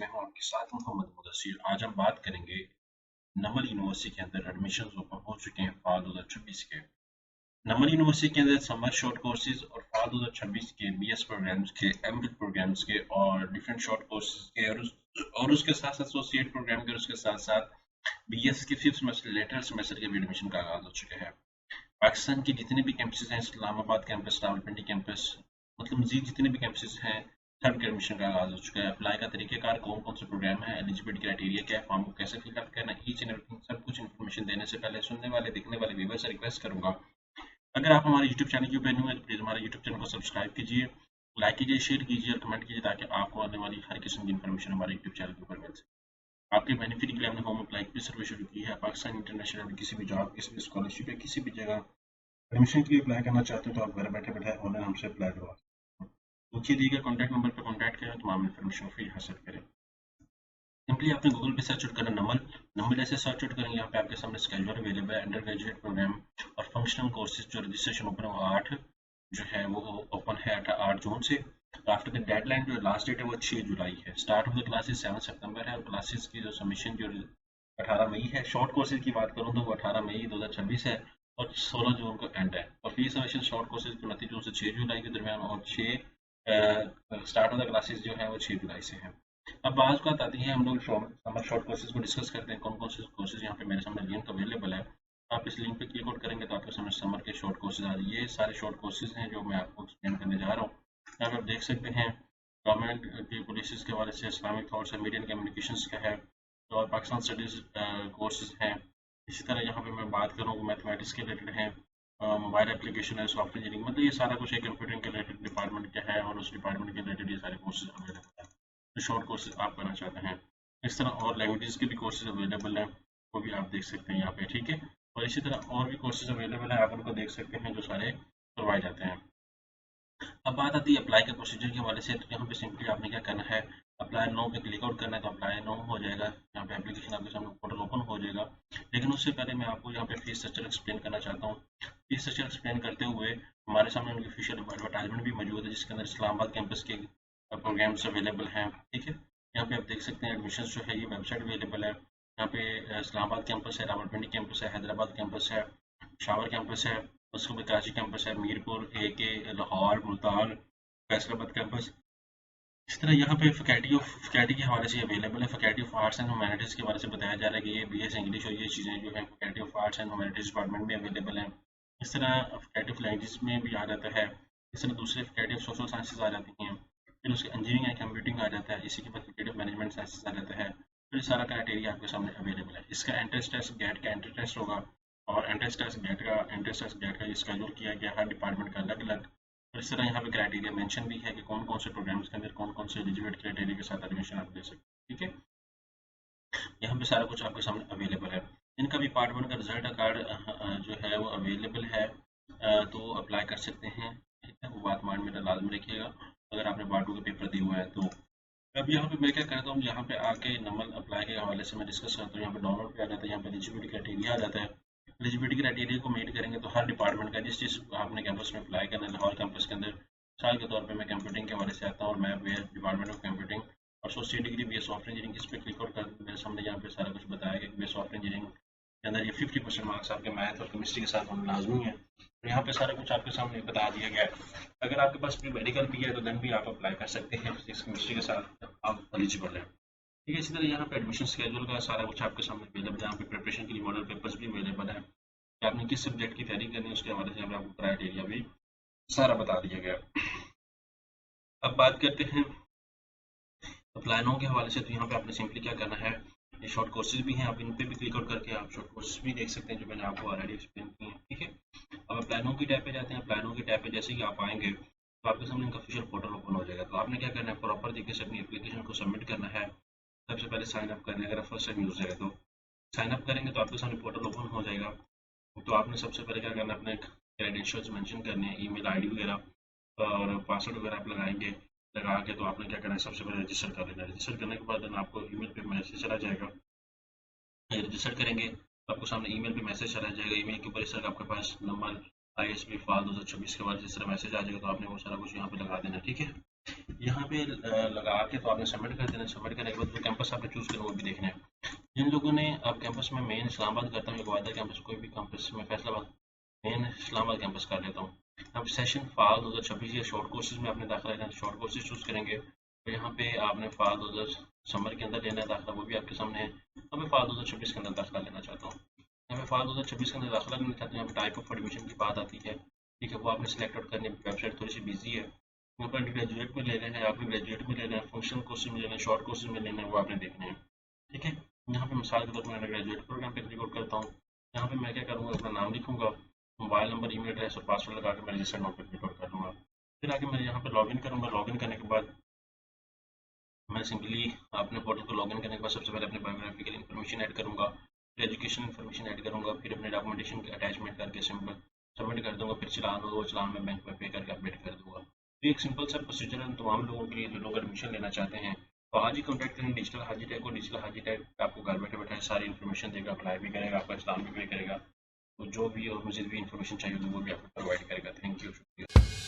मैं हूं आपके साथ मोहम्मद मुदस्सिर। आज हम बात करेंगे नमल यूनिवर्सिटी के अंदर एडमिशन ओपन हो चुके हैं फाल 2026 के। नमल यूनिवर्सिटी के अंदर समर शॉर्ट कोर्सेज और फाल 2026 के बीएस प्रोग्राम्स के, एमटेक प्रोग्राम्स के और डिफरेंट शॉर्ट कोर्सेज के और उसके साथ साथ एसोसिएट प्रोग्राम के और उसके साथ साथ बीएस के फिफ्थ सेमेस्टर लेटर सेमेस्टर के भी एडमिशन का आगाज हो चुके हैं। पाकिस्तान के जितने भी कैंपसेस हैं, इस्लामाबाद कैंपस, रावलपिंडी कैंपस, मतलब मजीद जितने भी कैंपसेस हैं, सब के एडमिशन का आगाज हो चुका है। अप्लाई का तरीकेकार, कौन कौन से प्रोग्राम है, एलिजिबिलिटी क्राइटेरिया क्या है, फॉर्म को कैसे फिलअप करना है, ईच एंड एवरीथिंग सब कुछ इन्फॉर्मेशन देने से पहले सुनने वाले देखने वाले व्यूअर से रिक्वेस्ट करूंगा, अगर आप हमारे यूट्यूब चैनल के ऊपर न्यू है तो प्लीज़ हमारे यूट्यूब चैनल को सब्सक्राइब कीजिए, लाइक कीजिए, शेयर कीजिए और कमेंट कीजिए ताकि आपको आने वाली हर किस्म की इन्फॉर्मेशन हमारे यूट्यूब चैनल के ऊपर मिल सके। आपके बेनिफिट के लिए हमने होम अप्लाई की सर्विस शुरू की है। पाकिस्तान इंटरनेशनल में किसी भी जॉब, किसी भी स्कॉलरशिप या किसी भी जगह एडमिशन के लिए अप्लाई करना चाहते हो तो आप घर बैठे बैठे ऑनलाइन हमसे अप्लाई करवा सकते हो। नीचे दिए गए कॉन्टैक्ट नंबर पर कॉन्टैक्ट करें, तमाम इन्फॉर्मेशन फ्री हासिल करें। सिंपली आपने गूगल पे सर्च आउट करना नमल, नमल ऐसे सर्च आउट करेंगे, यहाँ पे आपके सामने स्केड्यूल अवेलेबल है, अंडर ग्रेजुएट प्रोग्राम और फंक्शनल कोर्सेज जो रजिस्ट्रेशन ओपन है वो 8 जो है वो ओपन है 8 जून से। आफ्टर द डेडलाइन जो लास्ट डेट है वो 6 जुलाई है। स्टार्ट ऑफ द क्लासेस 7 सितंबर है और क्लासेस की जो सबमिशन जो 18 मई है। शॉर्ट कोर्सेज की बात करूँ तो वो 18 मई 2026 है और 16 जून को एंड है। और फीस सबमिशन शॉर्ट कोर्सेज 29 जून से 6 जुलाई के दरमियान और 6 स्टार्ट ऑफ द क्लासेस जो है वो 6 जुलाई से है। अब बात बात आती है, हम लोग समर शॉर्ट कोर्सेज को डिस्कस करते हैं। कौन कौन से कोर्सेज यहाँ पे मेरे सामने लिंक अवेलेबल है। आप इस लिंक पे क्लिक आउट करेंगे तो आपके सामने समर के शॉर्ट कोर्सेज आ रही है। ये सारे शॉर्ट कोर्सेज हैं जो मैं आपको एक्सप्लेन करने जा रहा हूँ। यहाँ पे आप देख सकते हैं गवर्नमेंट की पॉलिसीज के हवाले से इस्लामिक थॉट्स है, मीडिया एंड कम्युनिकेशंस का है और पाकिस्तान स्टडीज कोर्सेज हैं। इसी तरह यहाँ पे मैं बात करूँ मैथमेटिक्स के रिलेटेड है, मोबाइल एप्लीकेशन है, सॉफ्टवेयर इंजीनियरिंग, मतलब ये सारा कुछ है। कंप्यूटिंग के रिलेटेड डिपार्टमेंट क्या है और उस डिपार्टमेंट के रिलेटेड ये सारे कोर्सेज अवेलेबल है जो शॉर्ट कोर्सेज आप करना चाहते हैं। इस तरह और लैंग्वेजेस के भी कोर्सेज अवेलेबल हैं, वो भी आप देख सकते हैं यहाँ पे, ठीक है। और इसी तरह और भी कोर्सेज अवेलेबल हैं, आप उनको देख सकते हैं जो सारे करवाए जाते हैं। अब बात आती है अप्लाई के प्रोसीजर के हवाले से। तो यहाँ पे सिंपली आपने क्या करना है, अप्लाई नो पे क्लिक आउट करना है तो अप्लाई नो हो जाएगा। यहाँ पे एप्लीकेशन आपके सामने पोर्टल ओपन हो जाएगा। लेकिन उससे पहले मैं आपको यहाँ पे फीस स्ट्रक्चर एक्सप्लेन करना चाहता हूँ। फीस स्ट्रक्चर एक्सप्लेन करते हुए हमारे सामने उनकी ऑफिशियल एडवर्टाइजमेंट भी मौजूद है जिसके अंदर इस्लामाबाद कैंपस के प्रोग्राम्स अवेलेबल हैं, ठीक है। यहाँ पे आप देख सकते हैं एडमिशन जो है ये वेबसाइट अवेलेबल है। यहाँ पे इस्लामाबाद कैंपस है, रावलपिंडी कैंपस है, हैदराबाद कैंपस है, शावर कैंपस है, उसके बाद कराची कैंपस है, मीरपुर, AK, लाहौर, मुल्तान, फैसलाबाद कैंपस। इस तरह यहाँ पे फैकल्टी के हवाले से अवेलेबल है। Faculty of arts and humanities के बारे से बताया जा रहा है कि ये BS इंग्लिश और ये चीज़ें जो है faculty of arts and humanities department में अवेलेबल हैं। इस तरह फैकल्टी ऑफ लैंग्वेज में भी आ जाता है। इस तरह दूसरे फैकल्टी ऑफ सोशल साइंसेज आ जाती हैं। फिर उसके इंजीनियरिंग एंड कंप्यूटिंग आ जाता है। इसी के बाद फैकल्टी ऑफ मैनेजमेंट साइंसेज आ जाता है। तो ये सारा क्राइटेरिया आपके सामने अवेलेबल है। इसका एंट्रेंस टेस्ट गेट का एंट्रेंस टेस्ट होगा और एंट्रेंस टेस्ट गेट का शेड्यूल किया गया हर डिपार्टमेंट का अलग अलग। और इस तरह यहाँ पे क्राइटेरिया मेंशन भी है कि कौन कौन से प्रोग्राम्स के अंदर कौन कौन से एलिजिबिलिटी क्राइटेरिया के साथ एडमिशन आप ले सकते हैं, ठीक है। यहाँ पे सारा कुछ आपके सामने अवेलेबल है। इनका भी पार्ट 1 का रिजल्ट कार्ड जो है वो अवेलेबल है, तो अप्लाई कर सकते हैं, ठीक है। वो बात माइंड में लाजमी रखिएगा अगर आपने पार्ट 2 का पेपर दिया हुआ है तो। अब यहाँ पे मैं क्या करता हूँ, यहाँ पे आके नमल अप्लाई के हवाले से मैं डिस्कस करता हूँ। यहाँ पे डाउनलोड पे आ जाता है, यहाँ पे एलिजिबिलिटी क्राइटेरिया आ जाता है। एलिजिबिलिटी क्राइटेरिया को मीट करेंगे तो हर डिपार्टमेंट का जिस आपने कैंपस में अप्लाई करना है, लाहौर कैंपस के अंदर मिसाल के तौर पे मैं कंप्यूटिंग के हवाले से आता हूँ और मैं डिपार्टमेंट ऑफ कंप्यूटिंग और associate degree BS software engineering, इस पर क्लिक आउट कर मेरे सामने यहाँ पे सारा कुछ बताया गया कि BS सॉफ्टवेयर इंजीनियरिंग के अंदर ये 50% मार्क्स आपके मैथ और केमिस्ट्री के साथ होना लाजमी है। तो यहाँ पे सारा कुछ आपके सामने बता दिया गया है। अगर आपके पास प्री मेडिकल भी है तो देन भी आप अप्लाई कर सकते हैं, फिजिक्स केमिस्ट्री के साथ आप एलिजिबल है, ठीक है। इसी तरह यहाँ पे एडमिशन स्केड्यूल का सारा कुछ आपके सामने अवेलेबल है। यहाँ पे प्रिपरेशन के लिए मॉडल पेपर्स भी अवेलेबल है कि आपने किस सब्जेक्ट की तैयारी करनी है, उसके हवाले से यहाँ पे आपको क्राइटेरिया भी सारा बता दिया गया। अब बात करते हैं प्लानों के हवाले से। तो यहाँ पे आपने सिंपली क्या करना है, ये शॉर्ट कोर्सेज भी हैं, आप इन पे भी क्लिक आउट करके आप शॉर्ट कोर्सेज भी देख सकते हैं जो मैंने आपको ऑलरेडी एक्सप्लेन किए हैं, ठीक है। अब प्लानों की टैब पे जाते हैं। प्लानों की टैब पे जैसे कि आप आएंगे तो आपके सामने इनका ऑफिशियल पोर्टल ओपन हो जाएगा। तो आपने क्या करना है, प्रॉपर तरीके से अपनी एप्लीकेशन को सबमिट करना है। सबसे पहले साइन अप करना है। अगर आप फर्स्ट टाइम यूजर है तो साइन अप करेंगे तो आपके सामने पोर्टल ओपन हो जाएगा। तो आपने सबसे पहले क्या करना है, अपने क्रेडेंशियल्स मेंशन करने हैं, ईमेल आईडी वगैरह और पासवर्ड वगैरह आप लगाएंगे। लगा के तो आपने क्या करना है, सबसे पहले रजिस्टर कर लेना है। रजिस्टर करने के बाद आपको ईमेल पे मैसेज चला जाएगा। रजिस्टर करेंगे तो आपको सामने ईमेल पे मैसेज चला जाएगा। ईमेल के ऊपर इस तरह आपके पास नंबर ISB फाल 2026 के बाद जिस तरह मैसेज आ जाएगा तो आपने वो सारा कुछ यहाँ पे लगा देना, ठीक है। यहाँ पे लगा के तो आपने सबमिट कर देना। सबमिट करने के बाद जो कैंपस आपने चूज़ करना वो भी देखना है। जिन लोगों ने आप कैंपस में मेन इस्लामाबाद करता हूँ, ग्वादर कैंपस, कोई भी कैंपस में, फैसलाबाद मेन इस्लामाबाद कैंपस कर लेता हूँ। अब सेशन फाल 2026 या शॉर्ट कोर्सेज में आपने दाखिला लेना है, शॉर्ट कोर्सेज चूज़ करेंगे। तो यहाँ पे आपने फाल 2000 समर के अंदर लेना है दाखिला, वो भी आपके सामने है। अब मैं फाल 2026 के अंदर दाखिला लेना चाहता हूँ। यहाँ पे फाल 2026 के अंदर दाखिला लेना चाहते हैं। यहाँ पे टाइप ऑफ एडमिशन की बात आती है, ठीक है, वो आपने सेलेक्ट आउट करनी है। वेबसाइट थोड़ी सी बिजी है। यहाँ पर ग्रेजुएट में ले लेना है, आपने ग्रेजुएट में लेना है, फंक्शनल कोर्सेज में लेना है, शॉर्ट कोर्सेज में लेना है, वो आपने देखना है, ठीक है। यहाँ पे मिसाल के तौर पर मैं ग्रेजुएट प्रोग्राम पे क्लिक आउट करता हूँ। यहाँ पे मैं क्या करूँगा, अपना नाम लिखूंगा, मोबाइल नंबर, ईमेल एड्रेस और पासवर्ड लगा के मैं रजिस्टर नाउ पे क्लिक आउट कर लूँगा। फिर आगे मैं यहाँ पे लॉगिन करूँगा। लॉगिन करने के बाद मैं सिंपली अपने पोर्टल को लॉगिन करने के बाद सबसे पहले अपने बायोग्राफिकल इन्फॉर्मेशन ऐड करूँगा, फिर एजुकेशन इन्फॉर्मेशन ऐड करूँगा, फिर अपने डॉक्यूमेंटेशन के अटैचमेंट करके सिंपल सबमिट कर दूँगा। फिर चलान होगा, वो चलान मैं बैंक में पे करके अपडेट कर दूँगा। तो एक सिंपल सा प्रोसीजर है तमाम लोगों के लिए जो लोग एडमिशन लेना चाहते हैं। तो आज ही कॉन्टैक्ट करें डिजिटल हाजी टैग को। डिजिटल हाजी टैग आपको घर बैठे बैठे सारी इन्फॉर्मेशन देगा, अप्लाई भी करेगा, आपका चलान भी पे करेगा। तो जो भी और मज़ीद भी इन्फॉर्मेशन चाहिए होगी वो भी आपको प्रोवाइड करेगा। थैंक यू, शुक्रिया।